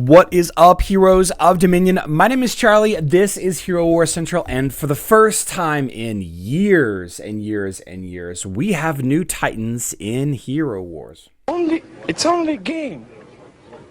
What is up, heroes of Dominion? My name is Charlie. This is Hero Wars Central, and for the first time in years and years and years, we have new Titans in Hero Wars. It's only a game.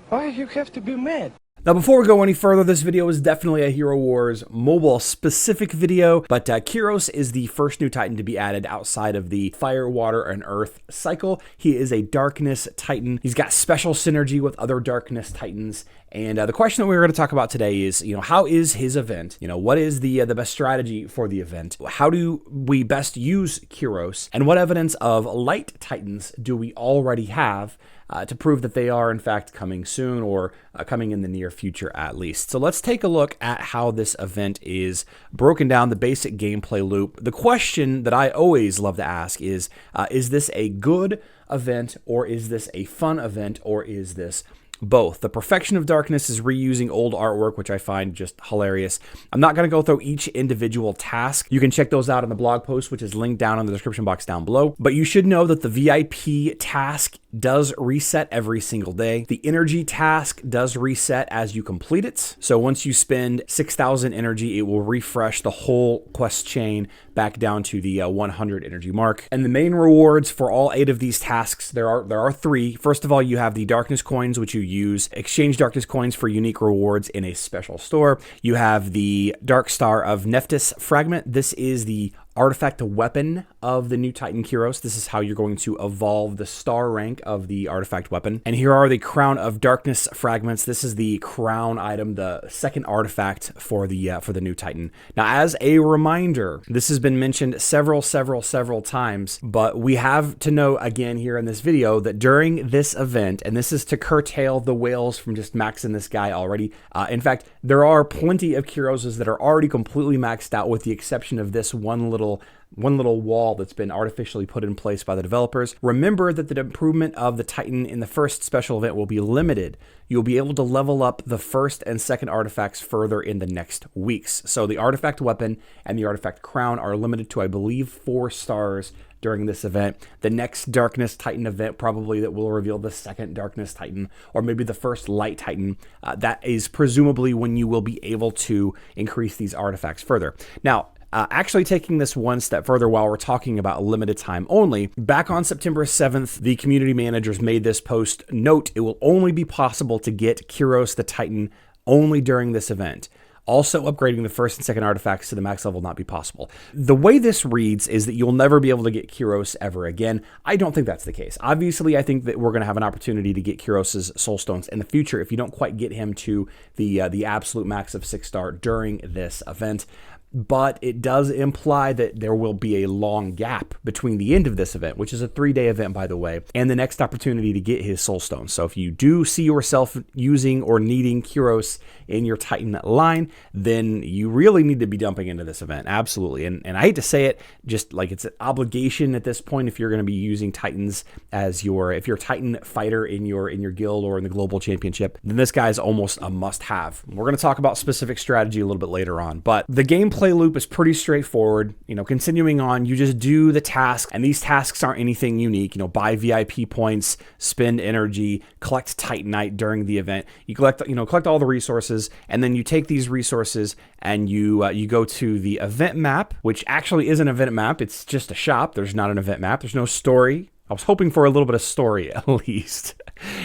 Why you have to be mad? Now, before we go any further, this video is definitely a Hero Wars mobile-specific video, but Kiros is the first new Titan to be added outside of the Fire, Water, and Earth cycle. He is a Darkness Titan. He's got special synergy with other Darkness Titans, and the question that we're going to talk about today is, how is his event? What is the best strategy for the event? How do we best use Kiros? And what evidence of Light Titans do we already have to prove that they are, in fact, coming soon or coming in the near future at least? So let's take a look at how this event is broken down, the basic gameplay loop. The question that I always love to ask is this a good event, or is this a fun event, or is this both? The Perfection of Darkness is reusing old artwork, which I find just hilarious. I'm not going to go through each individual task. You can check those out in the blog post, which is linked down in the description box down below. But you should know that the VIP task does reset every single day. The energy task does reset as you complete it. So once you spend 6,000 energy, it will refresh the whole quest chain back down to the 100 energy mark. And the main rewards for all 8 of these tasks, there are 3. First of all, you have the Darkness coins, which you use. Exchange Darkness coins for unique rewards in a special store. You have the Dark Star of Nephthys fragment. This is the artifact weapon of the new Titan Kiros. This is how you're going to evolve the star rank of the artifact weapon. And here are the Crown of Darkness fragments. This is the crown item, the second artifact for the new Titan. Now, as a reminder, this has been mentioned several times, but we have to know again here in this video that during this event, and this is to curtail the whales from just maxing this guy already. In fact, there are plenty of Kiroses that are already completely maxed out, with the exception of this one little wall that's been artificially put in place by the developers. Remember that the improvement of the Titan in the first special event will be limited. You'll be able to level up the first and second artifacts further in the next weeks. So the artifact weapon and the artifact crown are limited to, I believe, 4 stars during this event. The next Darkness Titan event probably that will reveal the second Darkness Titan, or maybe the first Light Titan. That is presumably when you will be able to increase these artifacts further. Now, actually taking this one step further, while we're talking about limited time only, back on September 7th, the community managers made this post note it will only be possible to get Kiros the Titan only during this event. Also, upgrading the first and second artifacts to the max level will not be possible. The way this reads is that you'll never be able to get Kiros ever again. I don't think that's the case. Obviously, I think that we're going to have an opportunity to get Kiros' soul stones in the future if you don't quite get him to the absolute max of 6-star during this event. But it does imply that there will be a long gap between the end of this event, which is a 3-day event, by the way, and the next opportunity to get his soul stone. So if you do see yourself using or needing Kiros in your Titan line, then you really need to be dumping into this event. Absolutely. And I hate to say it, just like it's an obligation at this point if you're going to be using Titans as if you're a Titan fighter in your guild or in the global championship, then this guy is almost a must-have. We're going to talk about specific strategy a little bit later on, but the gameplay loop is pretty straightforward. Continuing on, you just do the task, and these tasks aren't anything unique. Buy VIP points, spend energy, collect Titanite during the event. You collect all the resources, and then you take these resources and you go to the event map, which actually is an event map. It's just a shop. There's not an event map. There's no story. I was hoping for a little bit of story at least.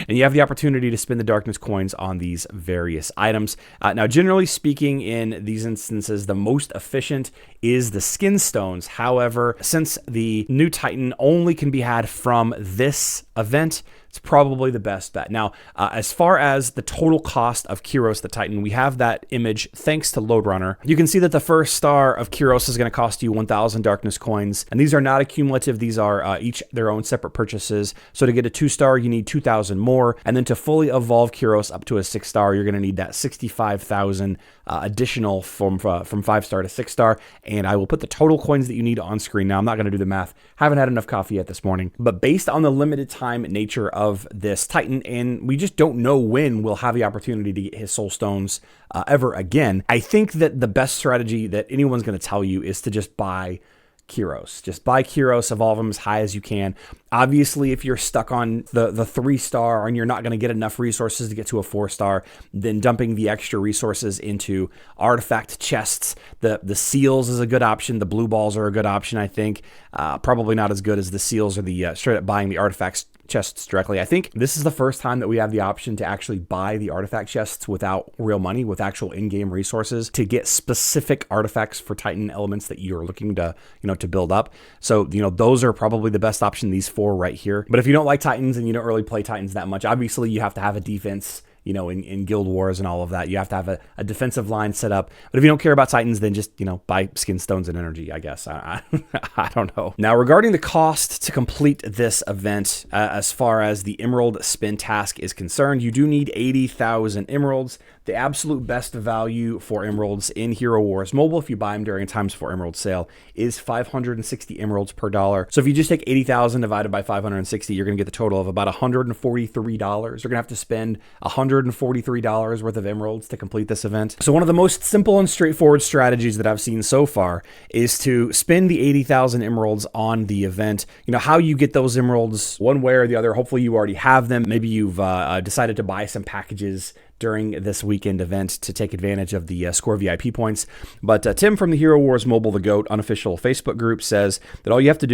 And you have the opportunity to spend the Darkness coins on these various items. Now, generally speaking, in these instances, the most efficient is the skin stones. However, since the new Titan only can be had from this event, it's probably the best bet. Now, as far as the total cost of Kiros the Titan, we have that image thanks to Loadrunner. You can see that the first star of Kiros is going to cost you 1,000 Darkness coins, and these are not accumulative. These are each their own separate purchases. So to get a 2-star, you need 2,000 more, and then to fully evolve Kiros up to a 6-star, you're going to need that 65,000 additional from 5-star to 6-star. And I will put the total coins that you need on screen. Now, I'm not going to do the math. Haven't had enough coffee yet this morning, but based on the limited time nature of this Titan, and we just don't know when we'll have the opportunity to get his soul stones ever again, I think that the best strategy that anyone's going to tell you is to just buy Kiros. Just buy Kiros, evolve them as high as you can. Obviously, if you're stuck on the 3-star and you're not going to get enough resources to get to a 4-star, then dumping the extra resources into artifact chests. The seals is a good option. The blue balls are a good option, I think. Probably not as good as the seals or the straight up buying the artifacts chests directly. I think this is the first time that we have the option to actually buy the artifact chests without real money, with actual in-game resources to get specific artifacts for Titan elements that you're looking to, to build up. So, those are probably the best option, these 4 right here. But if you don't like Titans and you don't really play Titans that much, obviously you have to have a defense, in Guild Wars and all of that. You have to have a defensive line set up. But if you don't care about Titans, then just, buy skin stones and energy, I guess. I don't know. Now, regarding the cost to complete this event, as far as the Emerald Spin task is concerned, you do need 80,000 emeralds. The absolute best value for emeralds in Hero Wars Mobile, if you buy them during a times 4 emerald sale, is 560 emeralds per dollar. So if you just take 80,000 divided by 560, you're going to get the total of about $143. You're going to have to spend $143 worth of emeralds to complete this event. So one of the most simple and straightforward strategies that I've seen so far is to spend the 80,000 emeralds on the event. How you get those emeralds one way or the other. Hopefully you already have them. Maybe you've decided to buy some packages during this weekend event to take advantage of the Score VIP points. But Tim from the Hero Wars Mobile, the GOAT unofficial Facebook group, says that all you have to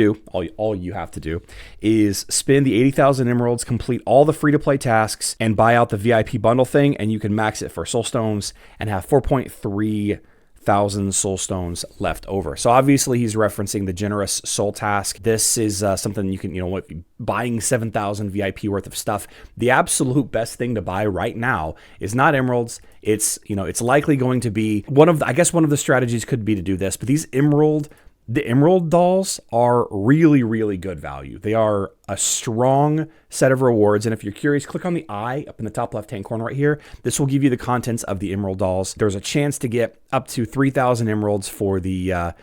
do is spend the 80,000 emeralds, complete all the free-to-play tasks, and buy out the VIP bundle thing, and you can max it for soul stones and have 4.3 thousand soul stones left over. So obviously he's referencing the generous soul task. This is something you can, buying 7,000 VIP worth of stuff. The absolute best thing to buy right now is not emeralds. It's, it's likely going to be one of the strategies could be to do this, but the emerald dolls are really, really good value. They are a strong set of rewards. And if you're curious, click on the eye up in the top left-hand corner right here. This will give you the contents of the emerald dolls. There's a chance to get up to 3,000 emeralds for the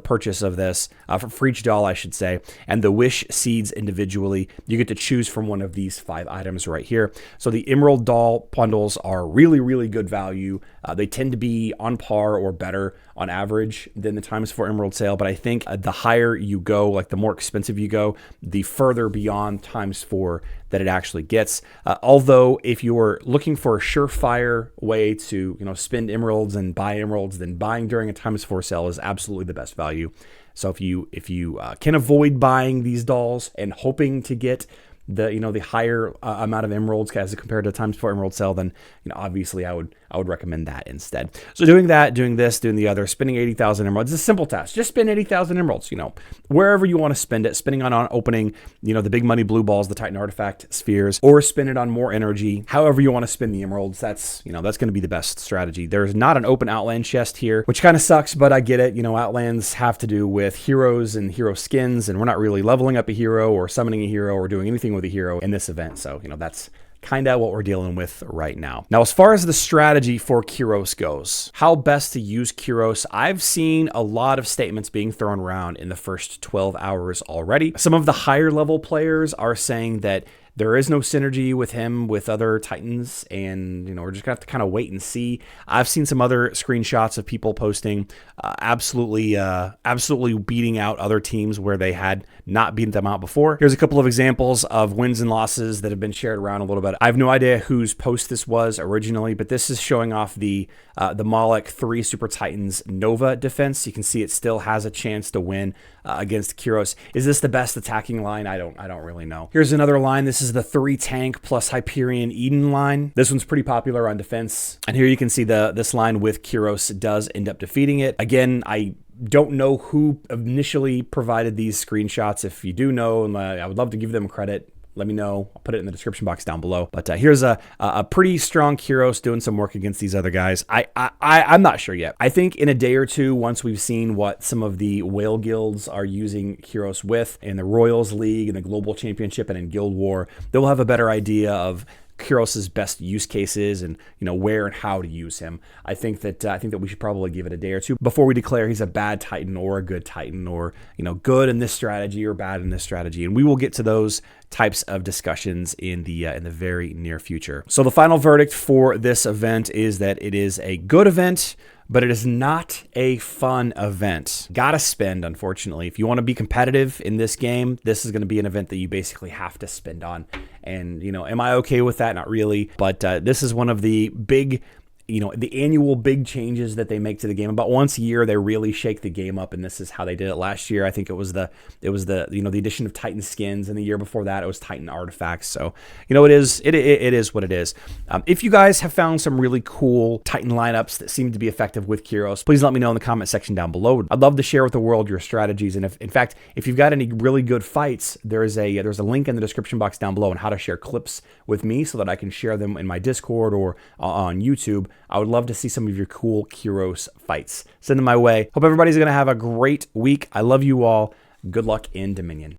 purchase of this, for each doll, I should say. And the wish seeds individually, you get to choose from one of these 5 items right here. So the emerald doll bundles are really, really good value. They tend to be on par or better on average than the times 4 emerald sale. But I think the higher you go, like the more expensive you go, the further beyond times 4 that it actually gets. Although if you're looking for a surefire way to spend emeralds and buy emeralds, then buying during a times 4 sale is absolutely the best value. So if you can avoid buying these dolls and hoping to get the higher amount of emeralds as compared to times 4 emerald sale, then obviously I would recommend that instead. So doing that, doing this, doing the other, spending 80,000 emeralds is a simple task. Just spend 80,000 emeralds, wherever you want to spend it, spending on opening, the big money blue balls, the Titan artifact spheres, or spend it on more energy. However you want to spend the emeralds, that's going to be the best strategy. There's not an open outland chest here, which kind of sucks, but I get it. Outlands have to do with heroes and hero skins, and we're not really leveling up a hero or summoning a hero or doing anything with a hero in this event. So, that's kind of what we're dealing with right now. Now, as far as the strategy for Kiros goes, how best to use Kiros, I've seen a lot of statements being thrown around in the first 12 hours already. Some of the higher level players are saying that there is no synergy with him with other Titans, and we're just gonna have to kind of wait and see. I've seen some other screenshots of people posting absolutely beating out other teams where they had not beaten them out before. Here's a couple of examples of wins and losses that have been shared around a little bit. I have no idea whose post this was originally, but this is showing off the Moloch 3 Super Titans Nova defense. You can see it still has a chance to win against Kiros. Is this the best attacking line? I don't really know. Here's another line. This is the 3 tank plus Hyperion Eden line. This one's pretty popular on defense. And here you can see this line with Kiros does end up defeating it. Again, I don't know who initially provided these screenshots. If you do know, I would love to give them credit. Let me know. I'll put it in the description box down below. But here's a pretty strong Kiros doing some work against these other guys. I'm not sure yet. I think in a day or two, once we've seen what some of the whale guilds are using Kiros with in the Royals League, in the Global Championship, and in Guild War, they'll have a better idea of Kiros's best use cases and where and how to use him. I think that we should probably give it a day or two before we declare he's a bad Titan or a good Titan, or good in this strategy or bad in this strategy. And we will get to those types of discussions in the very near future. So the final verdict for this event is that it is a good event, but it is not a fun event. Gotta spend, unfortunately. If you want to be competitive in this game, this is going to be an event that you basically have to spend on. And, you know, am I okay with that? Not really. But this is one of the big, you know, the annual big changes that they make to the game. About once a year, they really shake the game up, and this is how they did it last year. I think it was the you know, the addition of Titan skins, and the year before that it was Titan artifacts. So, you know, it is what it is. If you guys have found some really cool Titan lineups that seem to be effective with Kiros, please let me know in the comment section down below. I'd love to share with the world your strategies, and if, in fact, if you've got any really good fights, there's a link in the description box down below on how to share clips with me so that I can share them in my Discord or on YouTube. I would love to see some of your cool Kiros fights. Send them my way. Hope everybody's going to have a great week. I love you all. Good luck in Dominion.